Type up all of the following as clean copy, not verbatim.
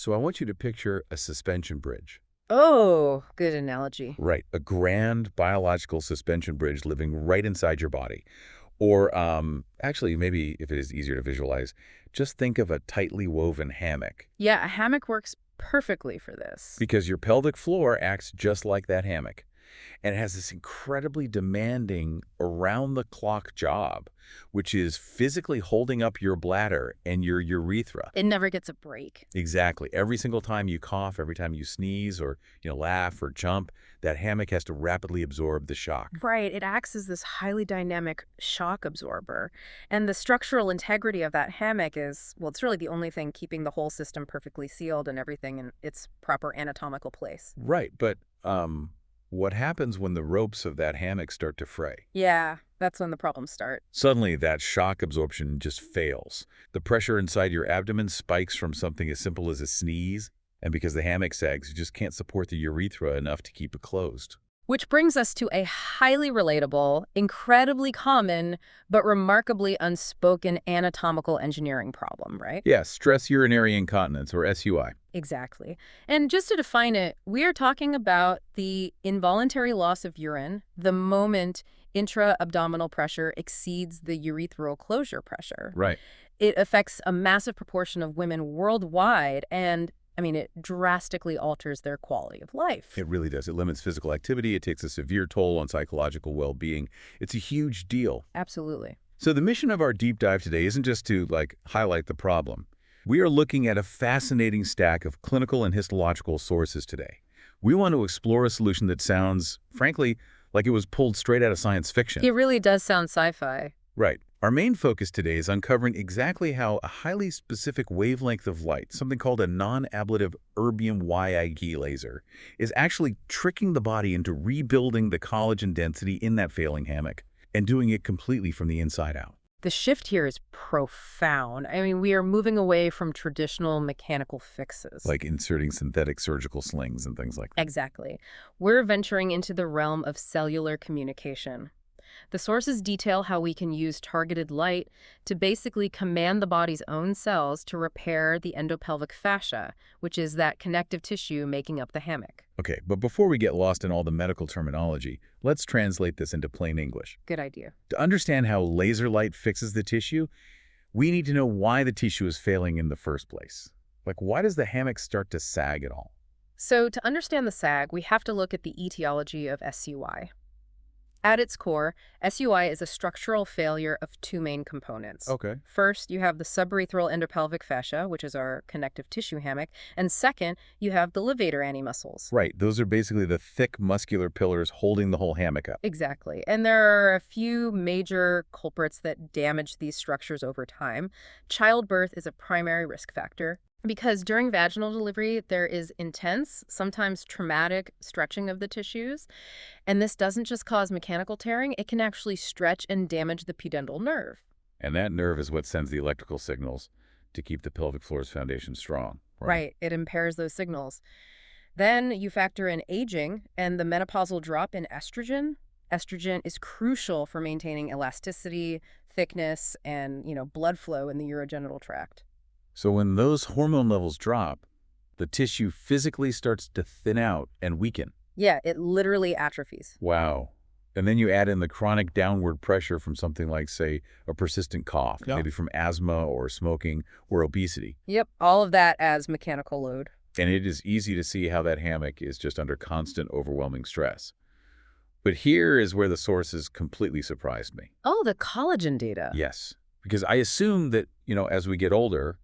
So I want you to picture a suspension bridge. Oh, good analogy. Right, a grand biological suspension bridge living right inside your body. Or actually, maybe if it is easier to visualize, just think of a tightly woven hammock Yeah, a hammock works perfectly for this. because your pelvic floor acts just like that hammock. And it has this incredibly demanding around-the-clock job, which is physically holding up your bladder and your urethra. It never gets a break. Exactly. Every single time you cough, every time you sneeze or laugh or jump, that hammock has to rapidly absorb the shock. Right, it acts as this highly dynamic shock absorber. And the structural integrity of that hammock is, well, it's really the only thing keeping the whole system perfectly sealed and everything in its proper anatomical place. Right, but what happens when the ropes of that hammock start to fray? Yeah, that's when the problems start. Suddenly, that shock absorption just fails. The pressure inside your abdomen spikes from something as simple as a sneeze, and because the hammock sags, you just can't support the urethra enough to keep it closed. Which brings us to a highly relatable, incredibly common, but remarkably unspoken anatomical engineering problem, right? Yes, stress urinary incontinence, or SUI. Exactly. And just to define it, we are talking about the involuntary loss of urine the moment intra-abdominal pressure exceeds the urethral closure pressure. Right. It affects a massive proportion of women worldwide, and it drastically alters their quality of life. It really does. It limits physical activity. It takes a severe toll on psychological well-being. It's a huge deal. Absolutely. So the mission of our deep dive today isn't just to, highlight the problem. We are looking at a fascinating stack of clinical and histological sources today. We want to explore a solution that sounds, frankly, like it was pulled straight out of science fiction. It really does sound sci-fi. Right. Our main focus today is uncovering exactly how a highly specific wavelength of light, something called a non-ablative Erbium YAG laser, is actually tricking the body into rebuilding the collagen density in that failing hammock and doing it completely from the inside out. The shift here is profound. We are moving away from traditional mechanical fixes. Like inserting synthetic surgical slings and things like that. Exactly. We're venturing into the realm of cellular communication. The sources detail how we can use targeted light to basically command the body's own cells to repair the endopelvic fascia, which is that connective tissue making up the hammock. Okay, but before we get lost in all the medical terminology, let's translate this into plain English. Good idea. To understand how laser light fixes the tissue, we need to know why the tissue is failing in the first place. Why does the hammock start to sag at all? So to understand the sag, we have to look at the etiology of SUI. At its core, SUI is a structural failure of two main components. Okay. First, you have the subarachnoid endopelvic fascia, which is our connective tissue hammock, and second, you have the levator antemuscles. Right, those are basically the thick muscular pillars holding the whole hammock up. Exactly. And there are a few major culprits that damage these structures over time. Childbirth is a primary risk factor. Because during vaginal delivery, there is intense, sometimes traumatic stretching of the tissues. And this doesn't just cause mechanical tearing, it can actually stretch and damage the pudendal nerve. And that nerve is what sends the electrical signals to keep the pelvic floor's foundation strong. Right, it impairs those signals. Then you factor in aging and the menopausal drop in estrogen. Estrogen is crucial for maintaining elasticity, thickness, and, blood flow in the urogenital tract. So when those hormone levels drop, the tissue physically starts to thin out and weaken. Yeah, it literally atrophies. Wow. And then you add in the chronic downward pressure from something like, say, a persistent cough, maybe from asthma or smoking or obesity. Yep, all of that as mechanical load. And it is easy to see how that hammock is just under constant, overwhelming stress. But here is where the sources completely surprised me. Oh, the collagen data. Yes, because I assume that, as we get older,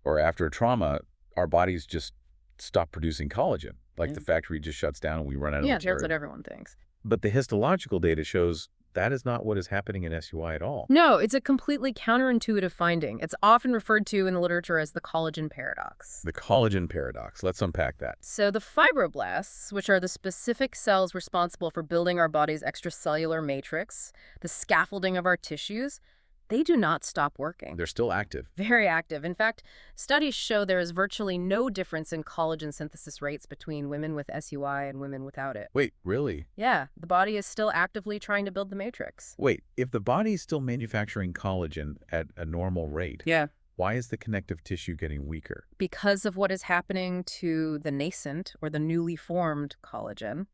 or after a trauma, our bodies just stop producing collagen. The factory just shuts down and we run out of material. Yeah, that's what everyone thinks. But the histological data shows that is not what is happening in SUI at all. No, it's a completely counterintuitive finding. It's often referred to in the literature as the collagen paradox. The collagen paradox. Let's unpack that. So the fibroblasts, which are the specific cells responsible for building our body's extracellular matrix, the scaffolding of our tissues, they do not stop working. They're still active. Very active. In fact, studies show there is virtually no difference in collagen synthesis rates between women with SUI and women without it. Wait, really? Yeah, the body is still actively trying to build the matrix. Wait, if the body is still manufacturing collagen at a normal rate, Yeah. Why is the connective tissue getting weaker? Because of what is happening to the nascent or the newly formed collagen.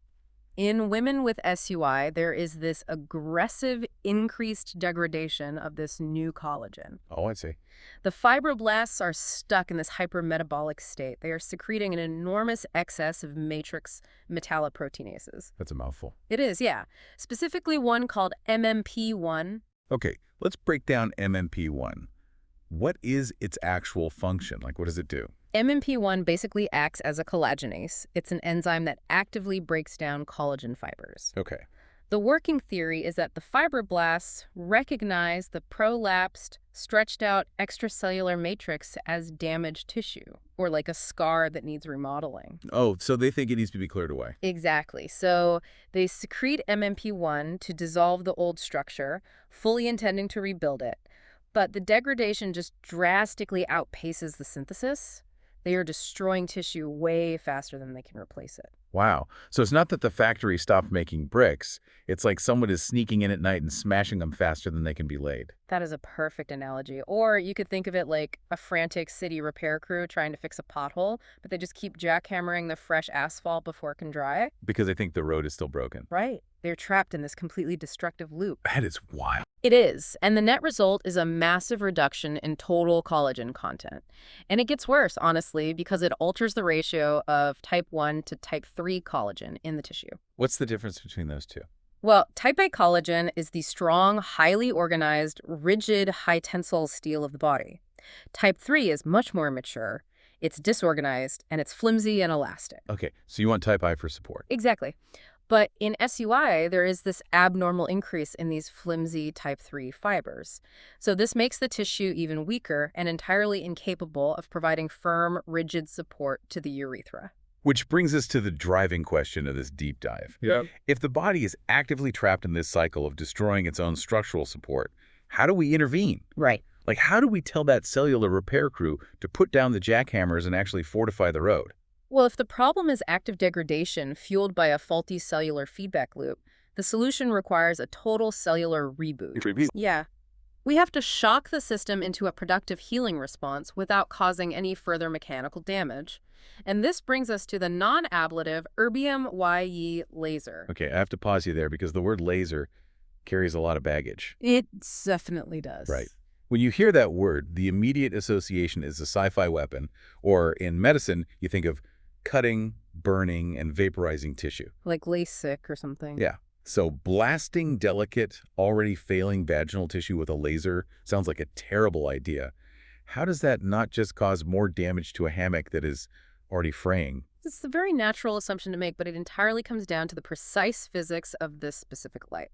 In women with SUI, there is this aggressive increased degradation of this new collagen. Oh, I see. The fibroblasts are stuck in this hypermetabolic state. They are secreting an enormous excess of matrix metalloproteinases. That's a mouthful. It is, yeah. Specifically one called MMP1. Okay, let's break down MMP1. What is its actual function? Like, what does it do? MMP1 basically acts as a collagenase. It's an enzyme that actively breaks down collagen fibers. Okay. The working theory is that the fibroblasts recognize the prolapsed, stretched out extracellular matrix as damaged tissue, or like a scar that needs remodeling. Oh, so they think it needs to be cleared away. Exactly. So they secrete MMP1 to dissolve the old structure, fully intending to rebuild it. But the degradation just drastically outpaces the synthesis. They are destroying tissue way faster than they can replace it. Wow. So it's not that the factory stopped making bricks. It's like someone is sneaking in at night and smashing them faster than they can be laid. That is a perfect analogy. Or you could think of it like a frantic city repair crew trying to fix a pothole, but they just keep jackhammering the fresh asphalt before it can dry. Because they think the road is still broken. Right. They're trapped in this completely destructive loop. That is wild. It is. And the net result is a massive reduction in total collagen content. And it gets worse, honestly, because it alters the ratio of type 1 to type 3 collagen in the tissue. What's the difference between those two? Well, type A collagen is the strong, highly organized, rigid, high tensile steel of the body. Type 3 is much more mature. It's disorganized, and it's flimsy and elastic. Okay, so you want type I for support. Exactly. But in SUI, there is this abnormal increase in these flimsy type 3 fibers. So this makes the tissue even weaker and entirely incapable of providing firm, rigid support to the urethra. Which brings us to the driving question of this deep dive. Yeah. If the body is actively trapped in this cycle of destroying its own structural support, how do we intervene? Right. Like, how do we tell that cellular repair crew to put down the jackhammers and actually fortify the road? Well, if the problem is active degradation fueled by a faulty cellular feedback loop, the solution requires a total cellular reboot. Yeah. We have to shock the system into a productive healing response without causing any further mechanical damage. And this brings us to the non-ablative Erbium YAG laser. Okay, I have to pause you there because the word laser carries a lot of baggage. It definitely does. Right. When you hear that word, the immediate association is a sci-fi weapon, or in medicine, you think of cutting, burning, and vaporizing tissue. Like LASIK or something. Yeah. So blasting delicate, already failing vaginal tissue with a laser sounds like a terrible idea. How does that not just cause more damage to a hammock that is already fraying? It's a very natural assumption to make, but it entirely comes down to the precise physics of this specific light.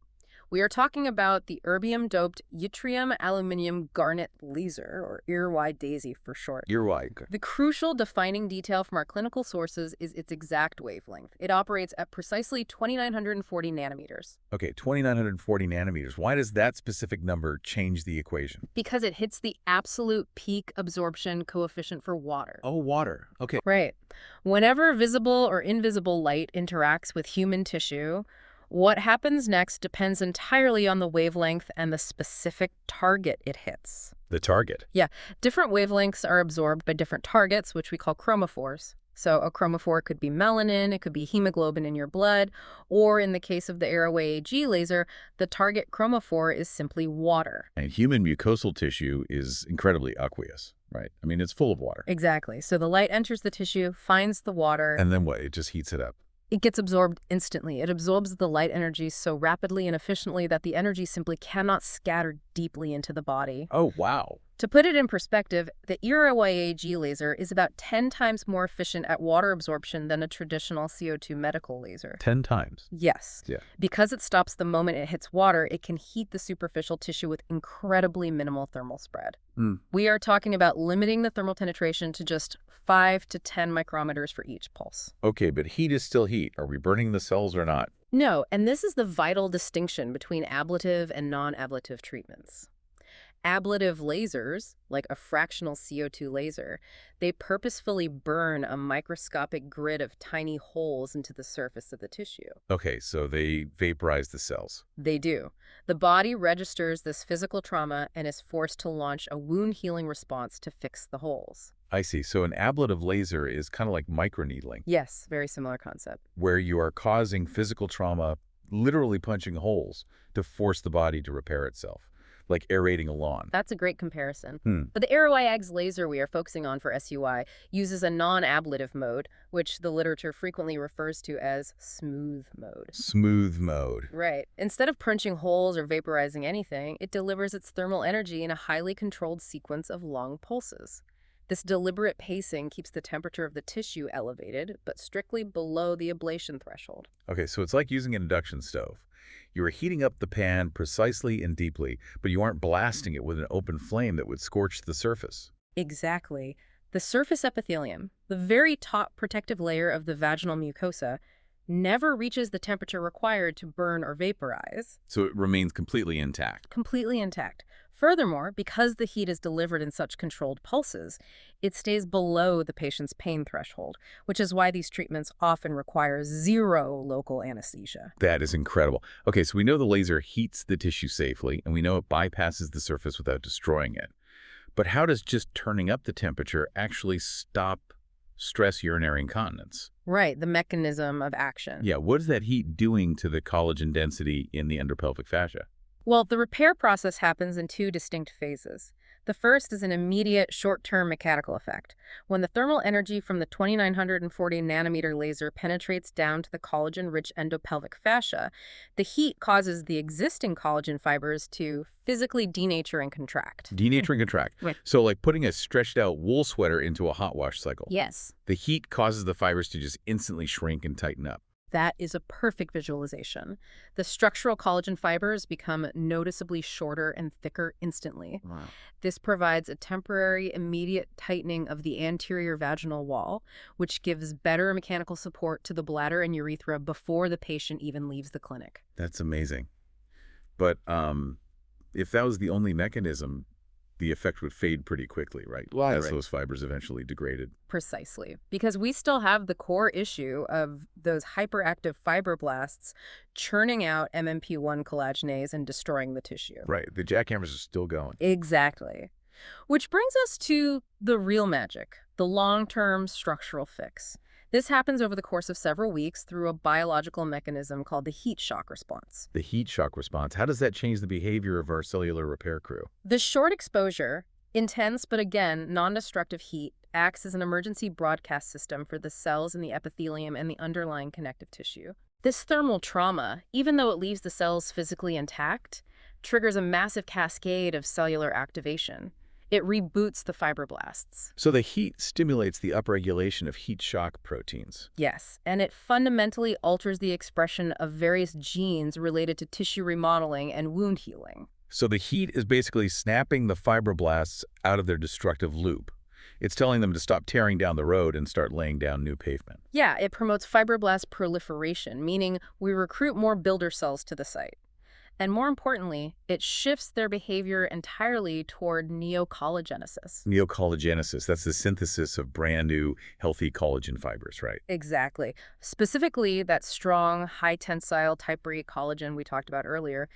We are talking about the erbium-doped yttrium aluminium garnet laser, or YAG for short. YAG. The crucial defining detail from our clinical sources is its exact wavelength. It operates at precisely 2,940 nanometers. Okay, 2,940 nanometers. Why does that specific number change the equation? Because it hits the absolute peak absorption coefficient for water. Oh, water. Okay. Right. Whenever visible or invisible light interacts with human tissue, what happens next depends entirely on the wavelength and the specific target it hits. The target. Yeah, different wavelengths are absorbed by different targets, which we call chromophores. So a chromophore could be melanin, it could be hemoglobin in your blood, or in the case of the YAG laser, the target chromophore is simply water. And human mucosal tissue is incredibly aqueous, right? I mean, it's full of water. Exactly. So the light enters the tissue, finds the water. And then what? It just heats it up. It gets absorbed instantly. It absorbs the light energy so rapidly and efficiently that the energy simply cannot scatter deeply into the body. Oh, wow. To put it in perspective, the YAG laser is about 10 times more efficient at water absorption than a traditional CO2 medical laser. 10 times. Yes. Yeah. Because it stops the moment it hits water, it can heat the superficial tissue with incredibly minimal thermal spread. We are talking about limiting the thermal penetration to just 5 to 10 micrometers for each pulse. Okay, but heat is still heat. Are we burning the cells or not? No, and this is the vital distinction between ablative and non-ablative treatments. Ablative lasers, like a fractional CO2 laser, they purposefully burn a microscopic grid of tiny holes into the surface of the tissue. Okay, so they vaporize the cells. They do. The body registers this physical trauma and is forced to launch a wound healing response to fix the holes. I see. So an ablative laser is kind of like microneedling, Yes, very similar concept. where you are causing physical trauma, literally punching holes to force the body to repair itself, like aerating a lawn. That's a great comparison. Hmm. But the YAG's laser we are focusing on for SUI uses a non-ablative mode, which the literature frequently refers to as smooth mode. Smooth mode. Right. Instead of punching holes or vaporizing anything, it delivers its thermal energy in a highly controlled sequence of long pulses. This deliberate pacing keeps the temperature of the tissue elevated, but strictly below the ablation threshold. Okay, so it's like using an induction stove. You are heating up the pan precisely and deeply, but you aren't blasting it with an open flame that would scorch the surface. Exactly. The surface epithelium, the very top protective layer of the vaginal mucosa, never reaches the temperature required to burn or vaporize. So it remains completely intact. Completely intact. Furthermore, because the heat is delivered in such controlled pulses, it stays below the patient's pain threshold, which is why these treatments often require zero local anesthesia. That is incredible. Okay, so we know the laser heats the tissue safely, and we know it bypasses the surface without destroying it. But how does just turning up the temperature actually stop stress urinary incontinence? Right, the mechanism of action. Yeah, what is that heat doing to the collagen density in the endopelvic fascia? Well, the repair process happens in two distinct phases. The first is an immediate short-term mechanical effect. When the thermal energy from the 2940 nanometer laser penetrates down to the collagen-rich endopelvic fascia, the heat causes the existing collagen fibers to physically denature and contract. Denature and contract. Right. So like putting a stretched out wool sweater into a hot wash cycle. Yes. The heat causes the fibers to just instantly shrink and tighten up. That is a perfect visualization. The structural collagen fibers become noticeably shorter and thicker instantly. Wow. This provides a temporary, immediate tightening of the anterior vaginal wall, which gives better mechanical support to the bladder and urethra before the patient even leaves the clinic. That's amazing. But if that was the only mechanism, the effect would fade pretty quickly, right? As those fibers eventually degraded. Precisely. Because we still have the core issue of those hyperactive fibroblasts churning out MMP1 collagenase and destroying the tissue. Right. The jackhammers are still going. Exactly. Which brings us to the real magic, the long-term structural fix. This happens over the course of several weeks through a biological mechanism called the heat shock response. The heat shock response, how does that change the behavior of our cellular repair crew? The short exposure, intense but again non-destructive heat, acts as an emergency broadcast system for the cells in the epithelium and the underlying connective tissue. This thermal trauma, even though it leaves the cells physically intact, triggers a massive cascade of cellular activation. It reboots the fibroblasts. So the heat stimulates the upregulation of heat shock proteins. Yes, and it fundamentally alters the expression of various genes related to tissue remodeling and wound healing. So the heat is basically snapping the fibroblasts out of their destructive loop. It's telling them to stop tearing down the road and start laying down new pavement. Yeah, it promotes fibroblast proliferation, meaning we recruit more builder cells to the site. And more importantly, it shifts their behavior entirely toward neocollagenesis. Neocollagenesis, that's the synthesis of brand new, healthy collagen fibers, right? Exactly. Specifically, that strong, high-tensile type-A collagen we talked about earlier.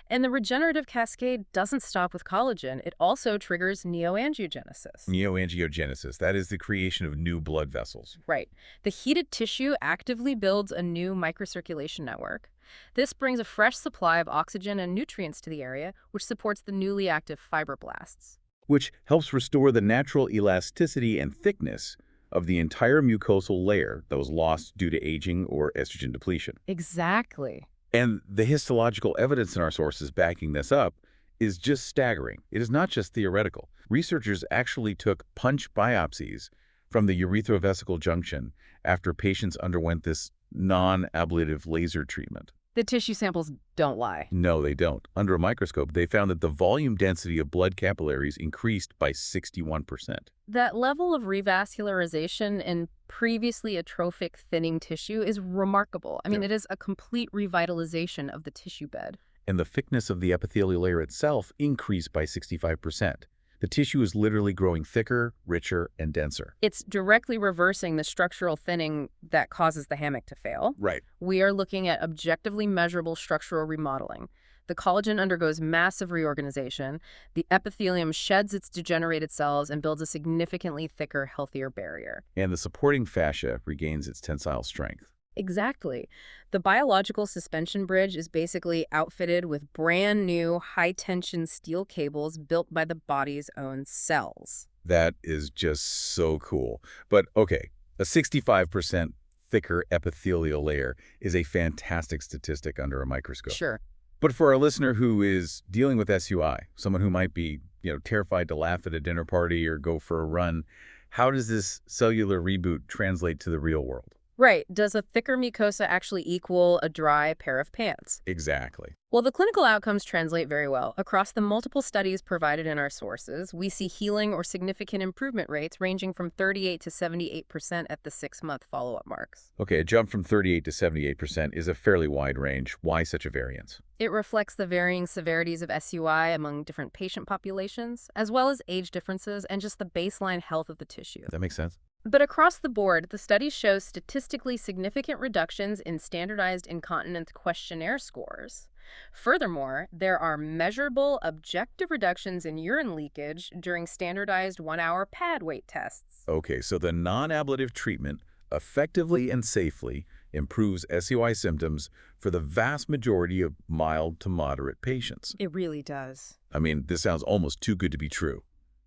And the regenerative cascade doesn't stop with collagen. It also triggers neoangiogenesis. Neoangiogenesis, that is the creation of new blood vessels. Right. The heated tissue actively builds a new microcirculation network. This brings a fresh supply of oxygen and nutrients to the area, which supports the newly active fibroblasts. Which helps restore the natural elasticity and thickness of the entire mucosal layer that was lost due to aging or estrogen depletion. Exactly. And the histological evidence in our sources backing this up is just staggering. It is not just theoretical. Researchers actually took punch biopsies from the urethrovesical junction after patients underwent this non-ablative laser treatment. The tissue samples don't lie. No, they don't. Under a microscope, they found that the volume density of blood capillaries increased by 61%. That level of revascularization in previously atrophic thinning tissue is remarkable. I mean, Yeah. it is a complete revitalization of the tissue bed. And the thickness of the epithelial layer itself increased by 65%. The tissue is literally growing thicker, richer, and denser. It's directly reversing the structural thinning that causes the hammock to fail. Right. We are looking at objectively measurable structural remodeling. The collagen undergoes massive reorganization. The epithelium sheds its degenerated cells and builds a significantly thicker, healthier barrier. And the supporting fascia regains its tensile strength. Exactly. The biological suspension bridge is basically outfitted with brand new high-tension steel cables built by the body's own cells. That is just so cool. But okay, a 65% thicker epithelial layer is a fantastic statistic under a microscope. Sure. But for our listener who is dealing with SUI, someone who might be, terrified to laugh at a dinner party or go for a run, how does this cellular reboot translate to the real world? Right. Does a thicker mucosa actually equal a dry pair of pants? Exactly. Well, the clinical outcomes translate very well. Across the multiple studies provided in our sources, we see healing or significant improvement rates ranging from 38 to 78% at the 6-month follow-up marks. Okay, a jump from 38 to 78% is a fairly wide range. Why such a variance? It reflects the varying severities of SUI among different patient populations, as well as age differences and just the baseline health of the tissue. That makes sense. But across the board, the study shows statistically significant reductions in standardized incontinence questionnaire scores. Furthermore, there are measurable objective reductions in urine leakage during standardized 1-hour pad weight tests. Okay, so the non-ablative treatment effectively and safely improves SUI symptoms for the vast majority of mild to moderate patients. It really does. I mean, this sounds almost too good to be true.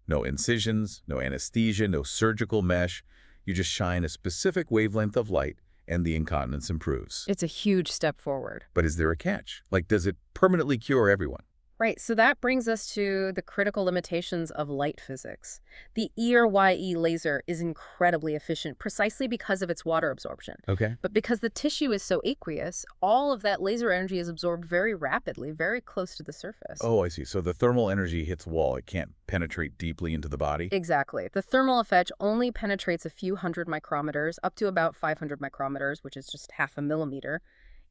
No incisions, no anesthesia, no surgical mesh. You just shine a specific wavelength of light and the incontinence improves. It's a huge step forward. But is there a catch? Like, does it permanently cure everyone? Right, so that brings us to the critical limitations of light physics. The ERYE laser is incredibly efficient precisely because of its water absorption. Okay. But because the tissue is so aqueous, all of that laser energy is absorbed very rapidly, very close to the surface. Oh, I see. So the thermal energy hits a wall. It can't penetrate deeply into the body? Exactly. The thermal effect only penetrates a few hundred micrometers, up to about 500 micrometers, which is just half a millimeter,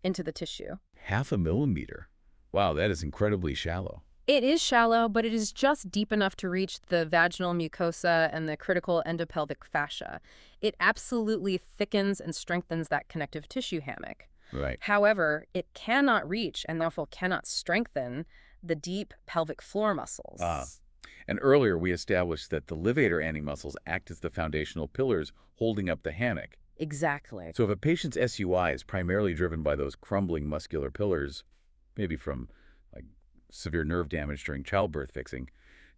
into the tissue. Half a millimeter? Wow, that is incredibly shallow. It is shallow, but it is just deep enough to reach the vaginal mucosa and the critical endopelvic fascia. It absolutely thickens and strengthens that connective tissue hammock. Right. However, it cannot reach and therefore cannot strengthen the deep pelvic floor muscles. And earlier we established that the levator antemuscles act as the foundational pillars holding up the hammock. Exactly. So if a patient's SUI is primarily driven by those crumbling muscular pillars, maybe from severe nerve damage during childbirth fixing,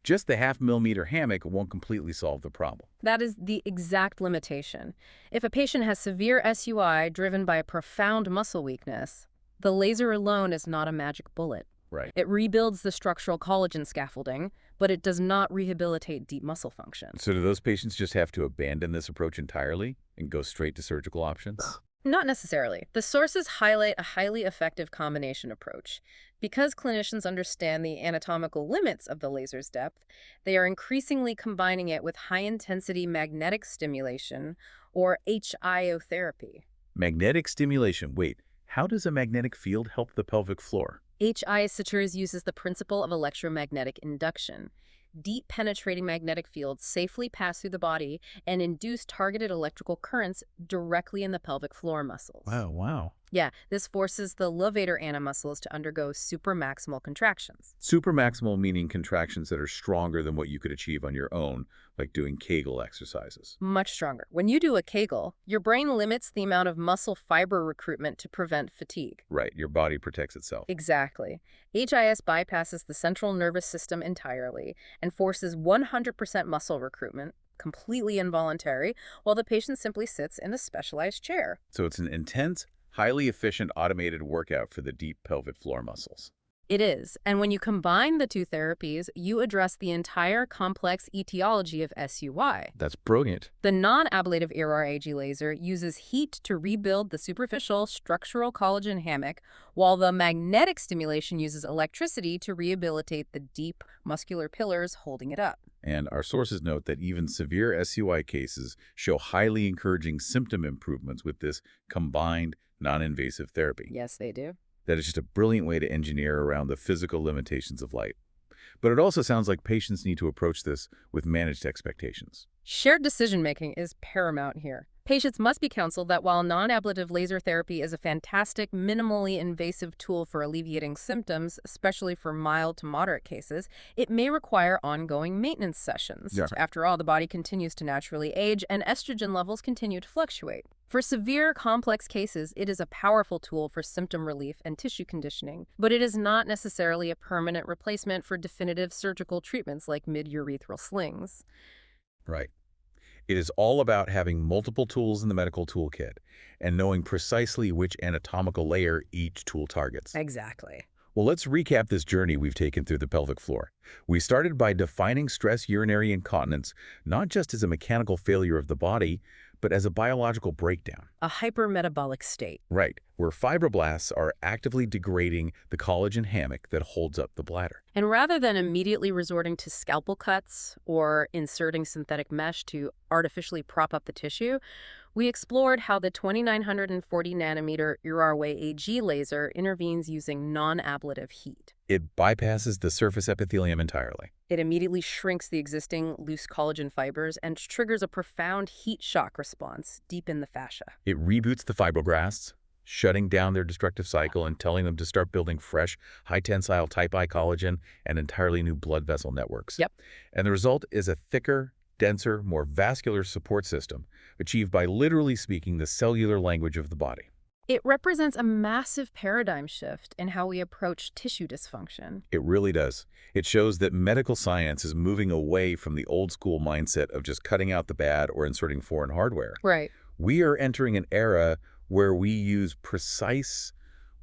just the half-millimeter hammock won't completely solve the problem. That is the exact limitation. If a patient has severe SUI driven by a profound muscle weakness, the laser alone is not a magic bullet. Right. It rebuilds the structural collagen scaffolding, but it does not rehabilitate deep muscle function. So do those patients just have to abandon this approach entirely and go straight to surgical options? Not necessarily. The sources highlight a highly effective combination approach. Because clinicians understand the anatomical limits of the laser's depth, they are increasingly combining it with high-intensity magnetic stimulation, or HIO therapy. Magnetic stimulation. Wait, how does a magnetic field help the pelvic floor? HIO uses the principle of electromagnetic induction. Deep penetrating magnetic fields safely pass through the body and induce targeted electrical currents directly in the pelvic floor muscles. Wow. Yeah, this forces the levator antemuscles to undergo supramaximal contractions. Supramaximal meaning contractions that are stronger than what you could achieve on your own, like doing Kegel exercises. Much stronger. When you do a Kegel, your brain limits the amount of muscle fiber recruitment to prevent fatigue. Right, your body protects itself. Exactly. HIS bypasses the central nervous system entirely and forces 100% muscle recruitment, completely involuntary, while the patient simply sits in a specialized chair. So it's an intense, highly efficient automated workout for the deep pelvic floor muscles. It is. And when you combine the two therapies, you address the entire complex etiology of SUI. That's brilliant. The non-ablative ERYG laser uses heat to rebuild the superficial structural collagen hammock, while the magnetic stimulation uses electricity to rehabilitate the deep muscular pillars holding it up. And our sources note that even severe SUI cases show highly encouraging symptom improvements with this combined non-invasive therapy. Yes, they do. That is just a brilliant way to engineer around the physical limitations of light. But it also sounds like patients need to approach this with managed expectations. Shared decision-making is paramount here. Patients must be counseled that while non-ablative laser therapy is a fantastic, minimally invasive tool for alleviating symptoms, especially for mild to moderate cases, it may require ongoing maintenance sessions. Yeah. After all, the body continues to naturally age and estrogen levels continue to fluctuate. For severe, complex cases, it is a powerful tool for symptom relief and tissue conditioning, but it is not necessarily a permanent replacement for definitive surgical treatments like mid-urethral slings. Right. It is all about having multiple tools in the medical toolkit and knowing precisely which anatomical layer each tool targets. Exactly. Well, let's recap this journey we've taken through the pelvic floor. We started by defining stress urinary incontinence not just as a mechanical failure of the body, but as a biological breakdown. A hypermetabolic state. Right, where fibroblasts are actively degrading the collagen hammock that holds up the bladder. And rather than immediately resorting to scalpel cuts or inserting synthetic mesh to artificially prop up the tissue, we explored how the 2940 nanometer YAG laser intervenes using non-ablative heat. It bypasses the surface epithelium entirely. It immediately shrinks the existing loose collagen fibers and triggers a profound heat shock response deep in the fascia. It reboots the fibroblasts, shutting down their destructive cycle and telling them to start building fresh, high-tensile type I collagen and entirely new blood vessel networks. Yep. And the result is a thicker, denser, more vascular support system, achieved by literally speaking the cellular language of the body. It represents a massive paradigm shift in how we approach tissue dysfunction. It really does. It shows that medical science is moving away from the old-school mindset of just cutting out the bad or inserting foreign hardware. Right. We are entering an era where we use precise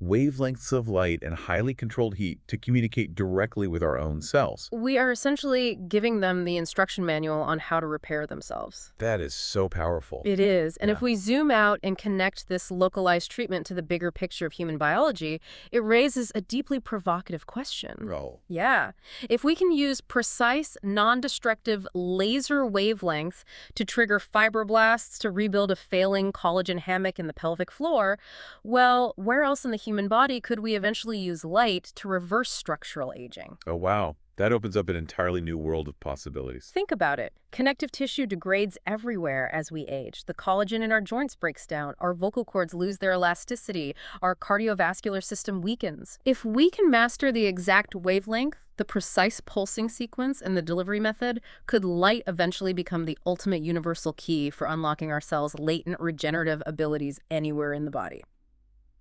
wavelengths of light and highly controlled heat to communicate directly with our own cells. We are essentially giving them the instruction manual on how to repair themselves. That is so powerful. It is. And Yeah. if we zoom out and connect this localized treatment to the bigger picture of human biology, it raises a deeply provocative question. Oh, Yeah. If we can use precise, non-destructive laser wavelength to trigger fibroblasts to rebuild a failing collagen hammock in the pelvic floor, well, where else in the human body could we eventually use light to reverse structural aging? oh wow. That opens up an entirely new world of possibilities. Think about it. Connective tissue degrades everywhere as we age. The collagen in our joints breaks down, our vocal cords lose their elasticity, our cardiovascular system weakens. If we can master the exact wavelength, the precise pulsing sequence, and the delivery method, could light eventually become the ultimate universal key for unlocking our cells' latent regenerative abilities anywhere in the body.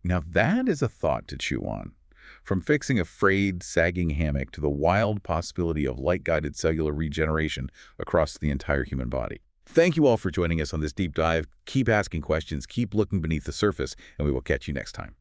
Now that is a thought to chew on. From fixing a frayed, sagging hammock to the wild possibility of light-guided cellular regeneration across the entire human body. Thank you all for joining us on this deep dive. Keep asking questions, keep looking beneath the surface, and we will catch you next time.